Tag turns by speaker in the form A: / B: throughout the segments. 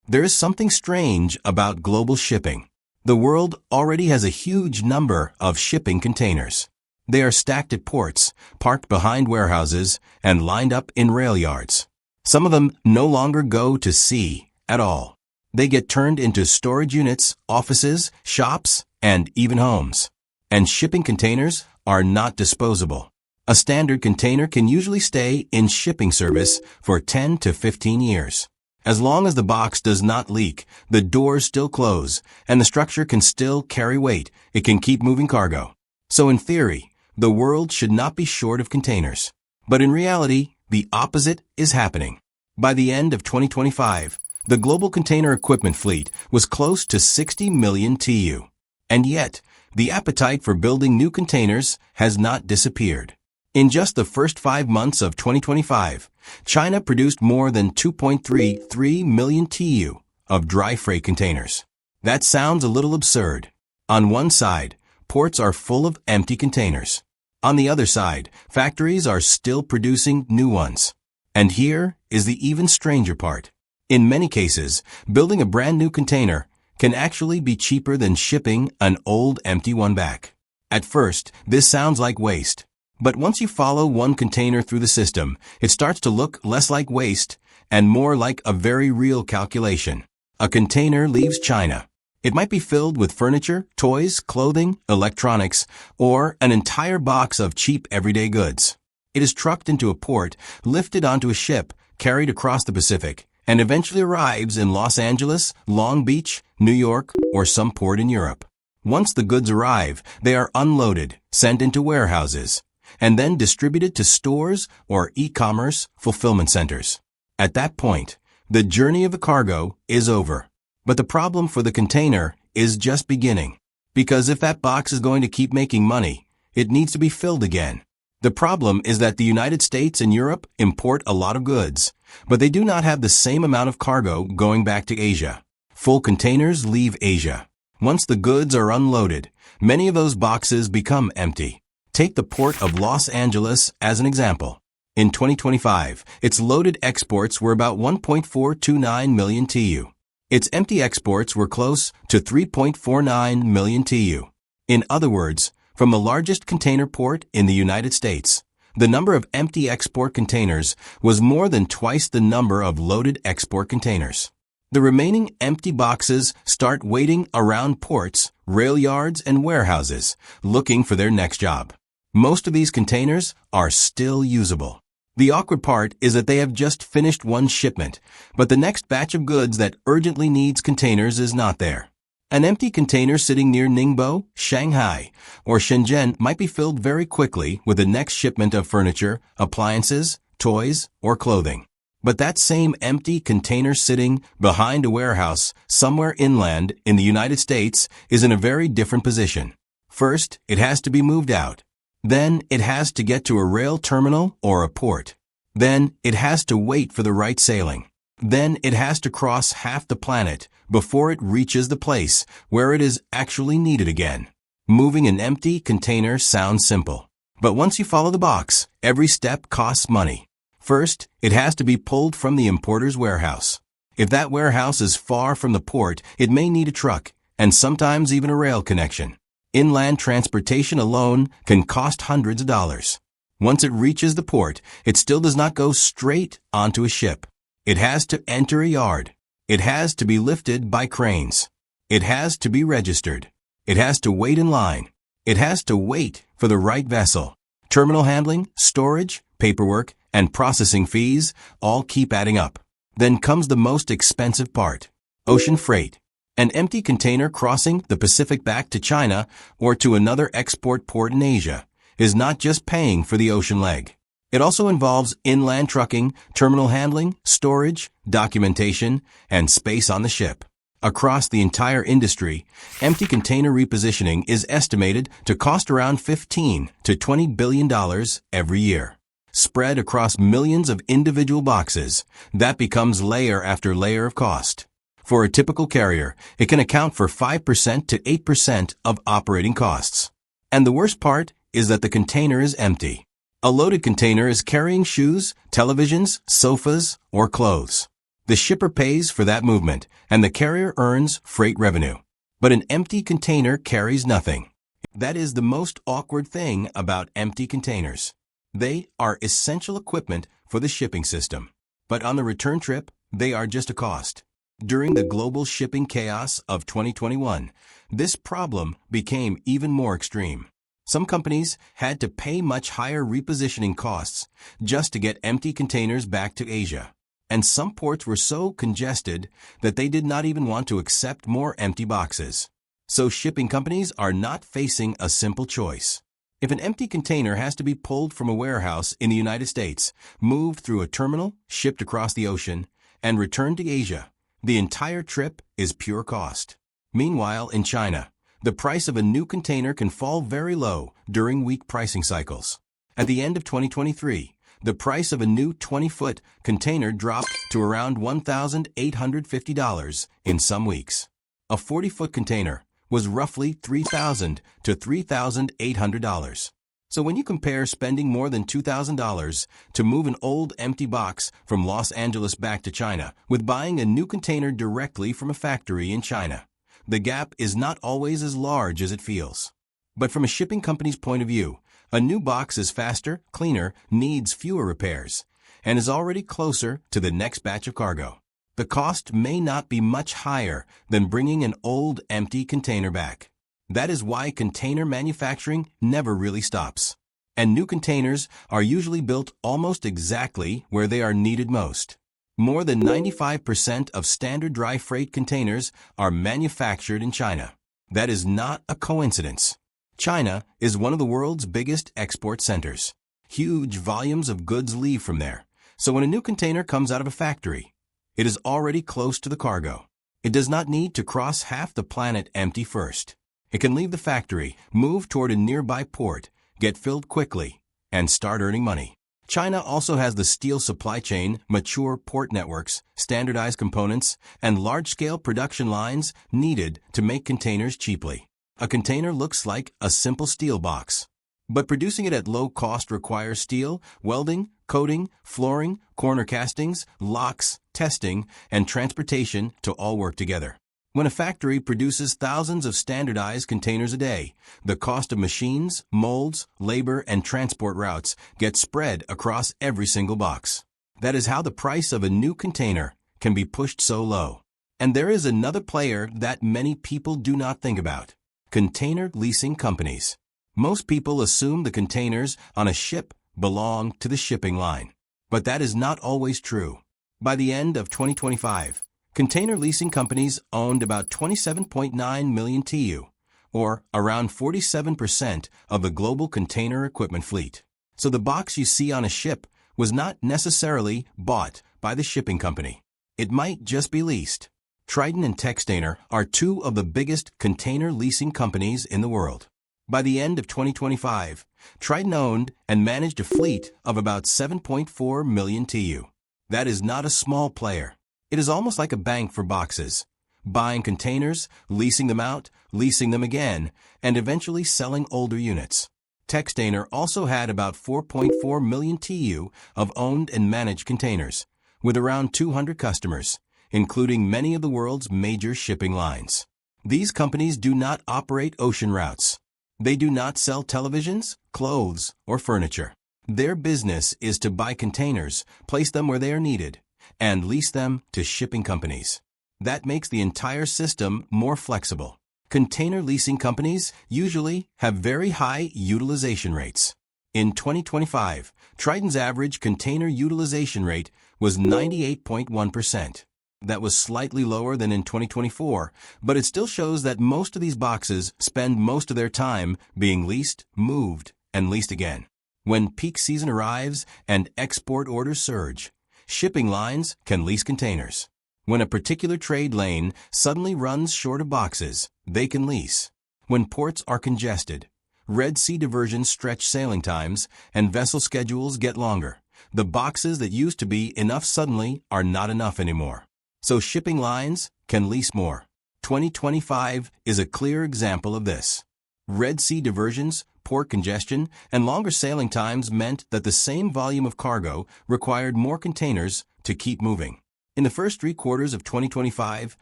A: There is something strange about global shipping. The world already has a huge number of shipping containers. They are stacked at ports, parked behind warehouses, and lined up in rail yards. Some of them no longer go to sea at all. They get turned into storage units, offices, shops, and even homes. And shipping containers are not disposable. A standard container can usually stay in shipping service for 10 to 15 years. As long as the box does not leak, the doors still close, and the structure can still carry weight, it can keep moving cargo. So in theory, the world should not be short of containers. But in reality, the opposite is happening. By the end of 2025, the global container equipment fleet was close to 60 million TEU. And yet, the appetite for building new containers has not disappeared. In just the first 5 months of 2025, China produced more than 2.33 million TEU of dry freight containers. That sounds a little absurd. On one side, ports are full of empty containers. On the other side, factories are still producing new ones. And here is the even stranger part. In many cases, building a brand new container can actually be cheaper than shipping an old empty one back. At first, this sounds like waste. But once you follow one container through the system, it starts to look less like waste and more like a very real calculation. A container leaves China. It might be filled with furniture, toys, clothing, electronics, or an entire box of cheap everyday goods. It is trucked into a port, lifted onto a ship, carried across the Pacific, and eventually arrives in Los Angeles, Long Beach, New York, or some port in Europe. Once the goods arrive, they are unloaded, sent into warehouses, and then distributed to stores or e-commerce fulfillment centers. At that point, the journey of the cargo is over. But the problem for the container is just beginning. Because if that box is going to keep making money, it needs to be filled again. The problem is that the United States and Europe import a lot of goods, but they do not have the same amount of cargo going back to Asia. Full containers leave Asia. Once the goods are unloaded, many of those boxes become empty. Take the port of Los Angeles as an example. In 2025, its loaded exports were about 1.429 million TEU. Its empty exports were close to 3.49 million TEU. In other words, from the largest container port in the United States, the number of empty export containers was more than twice the number of loaded export containers. The remaining empty boxes start waiting around ports, rail yards, and warehouses, looking for their next job. Most of these containers are still usable. The awkward part is that they have just finished one shipment, but the next batch of goods that urgently needs containers is not there. An empty container sitting near Ningbo, Shanghai, or Shenzhen might be filled very quickly with the next shipment of furniture, appliances, toys, or clothing. But that same empty container sitting behind a warehouse somewhere inland in the United States is in a very different position. First, it has to be moved out. Then it has to get to a rail terminal or a port. Then it has to wait for the right sailing. Then it has to cross half the planet before it reaches the place where it is actually needed again. Moving an empty container sounds simple. But once you follow the box, every step costs money. First, it has to be pulled from the importer's warehouse. If that warehouse is far from the port, it may need a truck, and sometimes even a rail connection. Inland transportation alone can cost hundreds of dollars. Once it reaches the port, it still does not go straight onto a ship. It has to enter a yard. It has to be lifted by cranes. It has to be registered. It has to wait in line. It has to wait for the right vessel. Terminal handling, storage, paperwork, and processing fees all keep adding up. Then comes the most expensive part: ocean freight. An empty container crossing the Pacific back to China or to another export port in Asia is not just paying for the ocean leg. It also involves inland trucking, terminal handling, storage, documentation, and space on the ship. Across the entire industry, empty container repositioning is estimated to cost around $15 to $20 billion every year. Spread across millions of individual boxes, that becomes layer after layer of cost. For a typical carrier, it can account for 5% to 8% of operating costs. And the worst part is that the container is empty. A loaded container is carrying shoes, televisions, sofas, or clothes. The shipper pays for that movement, and the carrier earns freight revenue. But an empty container carries nothing. That is the most awkward thing about empty containers. They are essential equipment for the shipping system. But on the return trip, they are just a cost. During the global shipping chaos of 2021, this problem became even more extreme. Some companies had to pay much higher repositioning costs just to get empty containers back to Asia. And some ports were so congested that they did not even want to accept more empty boxes. So shipping companies are not facing a simple choice. If an empty container has to be pulled from a warehouse in the United States, moved through a terminal, shipped across the ocean, and returned to Asia, the entire trip is pure cost. Meanwhile, in China, the price of a new container can fall very low during weak pricing cycles. At the end of 2023, the price of a new 20-foot container dropped to around $1,850 in some weeks. A 40-foot container was roughly $3,000 to $3,800. So when you compare spending more than $2,000 to move an old empty box from Los Angeles back to China with buying a new container directly from a factory in China, the gap is not always as large as it feels. But from a shipping company's point of view, a new box is faster, cleaner, needs fewer repairs, and is already closer to the next batch of cargo. The cost may not be much higher than bringing an old empty container back. That is why container manufacturing never really stops. And new containers are usually built almost exactly where they are needed most. More than 95% of standard dry freight containers are manufactured in China. That is not a coincidence. China is one of the world's biggest export centers. Huge volumes of goods leave from there. So when a new container comes out of a factory, it is already close to the cargo. It does not need to cross half the planet empty first. It can leave the factory, move toward a nearby port, get filled quickly, and start earning money. China also has the steel supply chain, mature port networks, standardized components, and large-scale production lines needed to make containers cheaply. A container looks like a simple steel box, but producing it at low cost requires steel, welding, coating, flooring, corner castings, locks, testing, and transportation to all work together. When a factory produces thousands of standardized containers a day, the cost of machines, molds, labor, and transport routes gets spread across every single box. That is how the price of a new container can be pushed so low. And there is another player that many people do not think about: container leasing companies. Most people assume the containers on a ship belong to the shipping line. But that is not always true. By the end of 2025, container leasing companies owned about 27.9 million TEU, or around 47% of the global container equipment fleet. So the box you see on a ship was not necessarily bought by the shipping company. It might just be leased. Triton and Textainer are two of the biggest container leasing companies in the world. By the end of 2025, Triton owned and managed a fleet of about 7.4 million TEU. That is not a small player. It is almost like a bank for boxes, buying containers, leasing them out, leasing them again, and eventually selling older units. Textainer also had about 4.4 million TEU of owned and managed containers, with around 200 customers, including many of the world's major shipping lines. These companies do not operate ocean routes. They do not sell televisions, clothes, or furniture. Their business is to buy containers, place them where they are needed, and lease them to shipping companies. That makes the entire system more flexible. Container leasing companies usually have very high utilization rates. In 2025, Triton's average container utilization rate was 98.1%. That was slightly lower than in 2024, but it still shows that most of these boxes spend most of their time being leased, moved, and leased again. When peak season arrives and export orders surge, shipping lines can lease containers. When a particular trade lane suddenly runs short of boxes, they can lease. When ports are congested, Red Sea diversions stretch sailing times, and vessel schedules get longer, the boxes that used to be enough suddenly are not enough anymore. So shipping lines can lease more. 2025 is a clear example of this. Red Sea diversions, port congestion, and longer sailing times meant that the same volume of cargo required more containers to keep moving. In the first 3 quarters of 2025,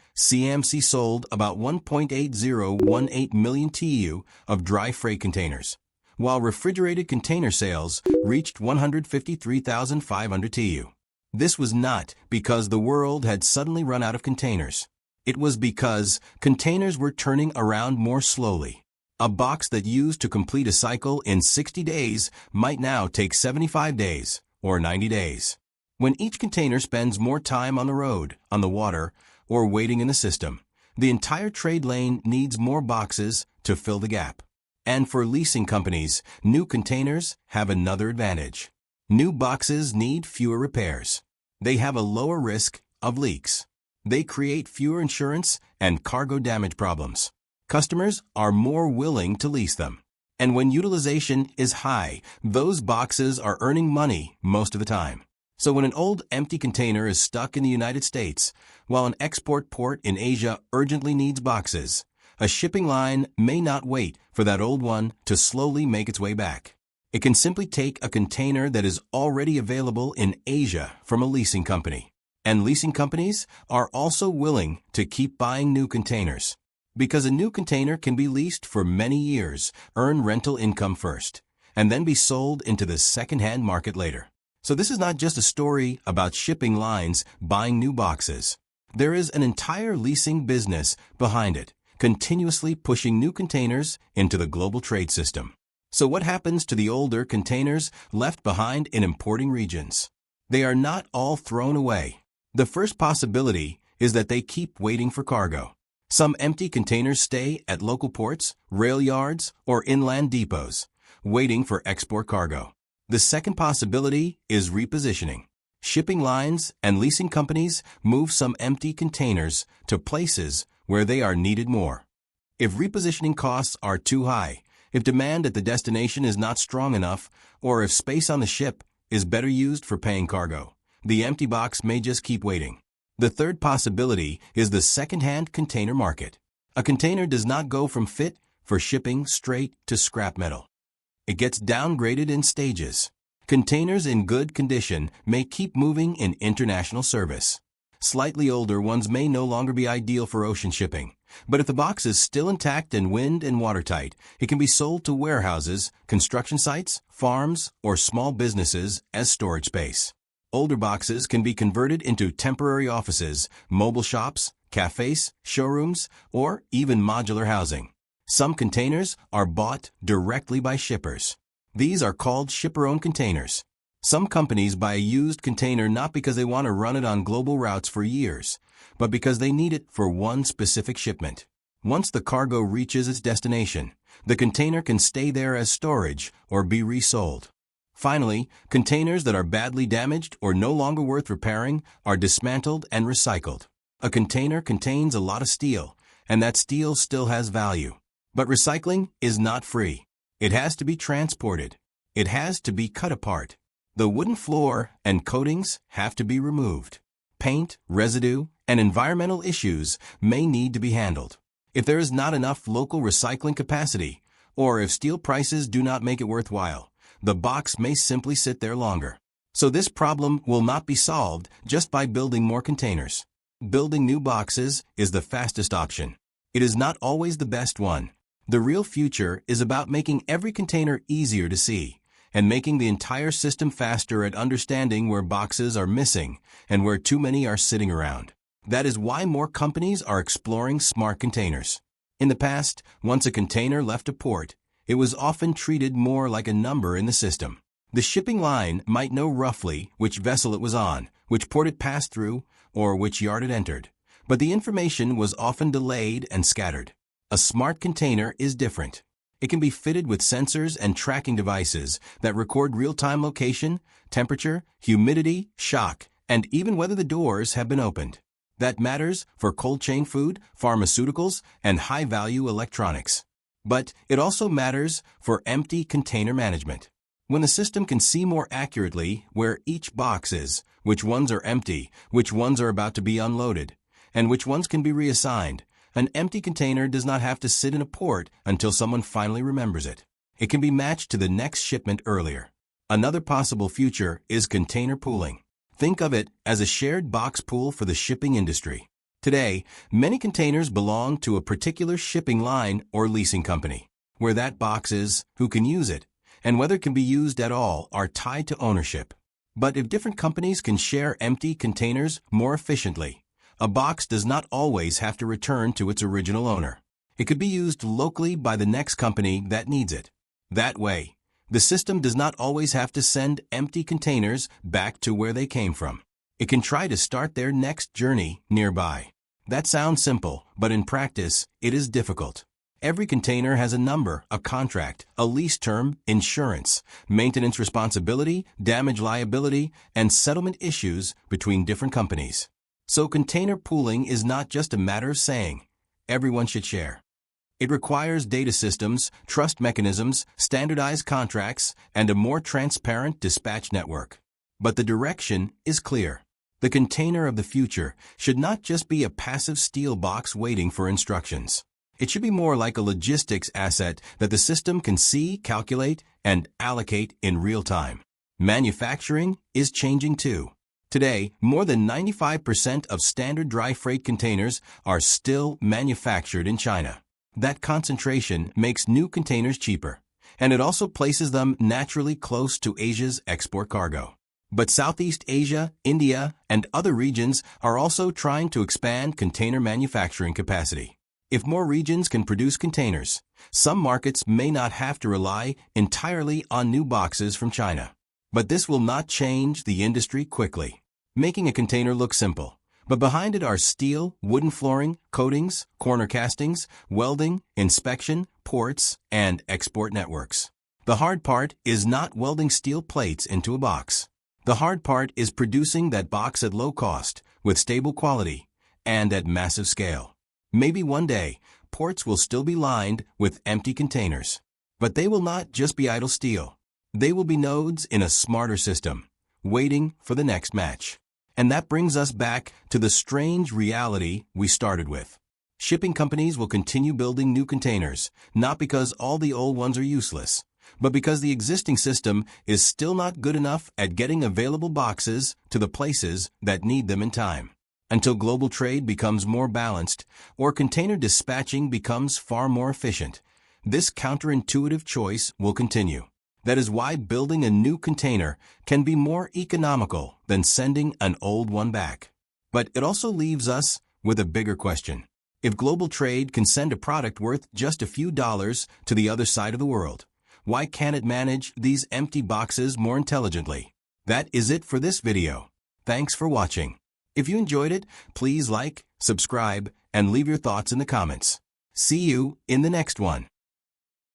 A: CMC sold about 1.8018 million TEU of dry freight containers, while refrigerated container sales reached 153,500 TEU. This was not because the world had suddenly run out of containers. It was because containers were turning around more slowly. A box that used to complete a cycle in 60 days might now take 75 days or 90 days. When each container spends more time on the road, on the water, or waiting in the system, the entire trade lane needs more boxes to fill the gap. And for leasing companies, new containers have another advantage. New boxes need fewer repairs. They have a lower risk of leaks. They create fewer insurance and cargo damage problems. Customers are more willing to lease them. And when utilization is high, those boxes are earning money most of the time. So when an old empty container is stuck in the United States, while an export port in Asia urgently needs boxes, a shipping line may not wait for that old one to slowly make its way back. It can simply take a container that is already available in Asia from a leasing company. And leasing companies are also willing to keep buying new containers, because a new container can be leased for many years, earn rental income first, and then be sold into the second-hand market later. So this is not just a story about shipping lines buying new boxes. There is an entire leasing business behind it, continuously pushing new containers into the global trade system. So what happens to the older containers left behind in importing regions? They are not all thrown away. The first possibility is that they keep waiting for cargo. Some empty containers stay at local ports, rail yards, or inland depots, waiting for export cargo. The second possibility is repositioning. Shipping lines and leasing companies move some empty containers to places where they are needed more. If repositioning costs are too high, if demand at the destination is not strong enough, or if space on the ship is better used for paying cargo, the empty box may just keep waiting. The third possibility is the second-hand container market. A container does not go from fit for shipping straight to scrap metal. It gets downgraded in stages. Containers in good condition may keep moving in international service. Slightly older ones may no longer be ideal for ocean shipping, but if the box is still intact and wind and watertight, it can be sold to warehouses, construction sites, farms, or small businesses as storage space. Older boxes can be converted into temporary offices, mobile shops, cafes, showrooms, or even modular housing. Some containers are bought directly by shippers. These are called shipper-owned containers. Some companies buy a used container not because they want to run it on global routes for years, but because they need it for one specific shipment. Once the cargo reaches its destination, the container can stay there as storage or be resold. Finally, containers that are badly damaged or no longer worth repairing are dismantled and recycled. A container contains a lot of steel, and that steel still has value. But recycling is not free. It has to be transported. It has to be cut apart. The wooden floor and coatings have to be removed. Paint, residue, and environmental issues may need to be handled. If there is not enough local recycling capacity, or if steel prices do not make it worthwhile, the box may simply sit there longer. So this problem will not be solved just by building more containers. Building new boxes is the fastest option. It is not always the best one. The real future is about making every container easier to see and making the entire system faster at understanding where boxes are missing and where too many are sitting around. That is why more companies are exploring smart containers. In the past, once a container left a port, it was often treated more like a number in the system. The shipping line might know roughly which vessel it was on, which port it passed through, or which yard it entered. But the information was often delayed and scattered. A smart container is different. It can be fitted with sensors and tracking devices that record real-time location, temperature, humidity, shock, and even whether the doors have been opened. That matters for cold chain food, pharmaceuticals, and high-value electronics. But it also matters for empty container management. When the system can see more accurately where each box is, which ones are empty, which ones are about to be unloaded, and which ones can be reassigned, an empty container does not have to sit in a port until someone finally remembers it. It can be matched to the next shipment earlier. Another possible future is container pooling. Think of it as a shared box pool for the shipping industry. Today, many containers belong to a particular shipping line or leasing company. Where that box is, who can use it, and whether it can be used at all are tied to ownership. But if different companies can share empty containers more efficiently, a box does not always have to return to its original owner. It could be used locally by the next company that needs it. That way, the system does not always have to send empty containers back to where they came from. It can try to start their next journey nearby. That sounds simple, but in practice, it is difficult. Every container has a number, a contract, a lease term, insurance, maintenance responsibility, damage liability, and settlement issues between different companies. So container pooling is not just a matter of saying, everyone should share. It requires data systems, trust mechanisms, standardized contracts, and a more transparent dispatch network. But the direction is clear. The container of the future should not just be a passive steel box waiting for instructions. It should be more like a logistics asset that the system can see, calculate, and allocate in real time. Manufacturing is changing too. Today, more than 95% of standard dry freight containers are still manufactured in China. That concentration makes new containers cheaper, and it also places them naturally close to Asia's export cargo. But Southeast Asia, India, and other regions are also trying to expand container manufacturing capacity. If more regions can produce containers, some markets may not have to rely entirely on new boxes from China. But this will not change the industry quickly. Making a container look simple, but behind it are steel, wooden flooring, coatings, corner castings, welding, inspection, ports, and export networks. The hard part is not welding steel plates into a box. The hard part is producing that box at low cost, with stable quality, and at massive scale. Maybe one day, ports will still be lined with empty containers. But they will not just be idle steel. They will be nodes in a smarter system, waiting for the next match. And that brings us back to the strange reality we started with. Shipping companies will continue building new containers, not because all the old ones are useless, but because the existing system is still not good enough at getting available boxes to the places that need them in time. Until global trade becomes more balanced or container dispatching becomes far more efficient, this counterintuitive choice will continue. That is why building a new container can be more economical than sending an old one back. But it also leaves us with a bigger question. If global trade can send a product worth just a few dollars to the other side of the world, why can't it manage these empty boxes more intelligently? That is it for this video. Thanks for watching. If you enjoyed it, please like, subscribe, and leave your thoughts in the comments. See you in the next one.